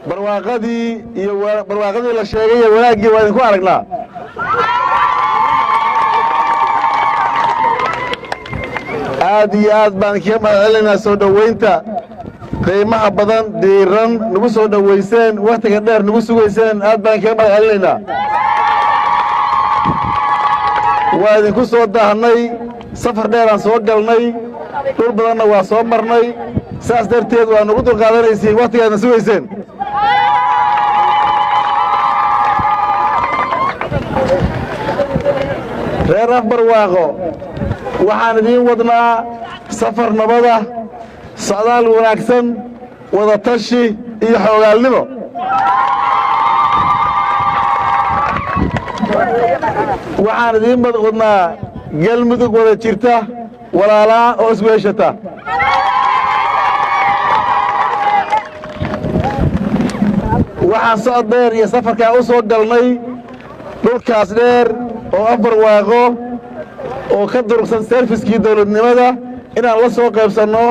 barwaaqadii iyo barwaaqadii la sheegay wanaagii waa idinku aragnaa aad iyo aad baan kaga mahadcelinaynaa soo dhoweynta qiimaha badan diiran nagu soo dhoweyseen wakhtiga dheer nagu sugayseen aad baan kaga mahadcelinaynaa waa idinku soo daahnay safar dheeraan soo galnay dhul badanna waa soo marnay saas darteed waa nagu dulqaadanaysiin wakhtigaadna sugayseen reer Afbarwaaqo waxaan idiin wadnaa safar nabada socdaal wanaagsan wada tashi iyo xoogaalnimo waxaan idiin wadnaa galmudug wada jirta walaalaa oo isweeshata waxaan socod dheer iyo safarkaa u soo galnay dhulkaas dheer oo Afbarwaaqo oo ka durugsan serviskii dawladnimada inaan la soo qaybsanno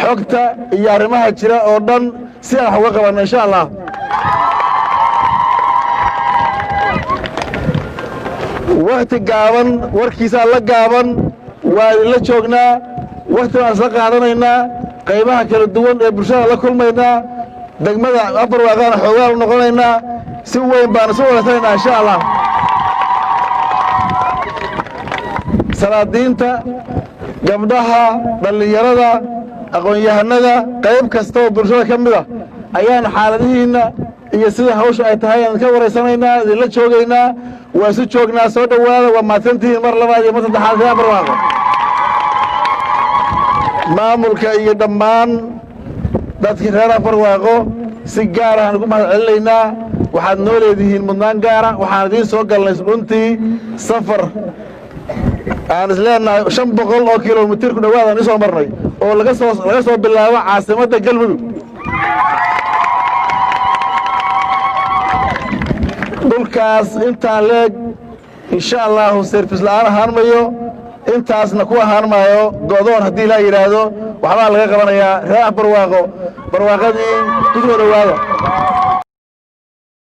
xogta iyo arrimaha jira oo dhan si aan wax uga qabanno insha Allah waqti gaaban warkiisa la gaaban waa idinla joognaa waqti aan isla qaadanaynaa qaybaha kala duwan ee bulshada la kulmaynaa degmada Afbarwaaqana xoogaal u noqonaynaa si weyn baan isu wadaysanaynaa insha Allah salaadiinta gabdhaha dhalinyarada aqoon-yahanada qayb kasta oo bulshada ka mid ah ayaan xaaladihiina iyo sida hawsha ay tahay aan ka wareysanaynaa idinla joogaynaa waa isu joognaa soo dhowaada waa mahadsantihiin mar labaad iyo mar saddexaad reer Afbarwaaqo maamulka iyo dhammaan dadka reer Afbarwaaqo si gaar ah ugu mahadcelinaynaa waxaad noo leedihiin mudnaan gaar ah waxaan idiin soo galnay runtii safar aan isleenahay 500 oo kiiloomitir ku dhawaad aan soo marnay oo laga soo bilaabo caasimadda Galmudug dhulkaas intaan leeg insha Allah service la'aan ahaan mayo intaasna ku ahaan maayo go'doon haddii la yiraahdo waxba laga qabanayaa reer Afbarwaaqo barwaaqadii ku soo dhawaada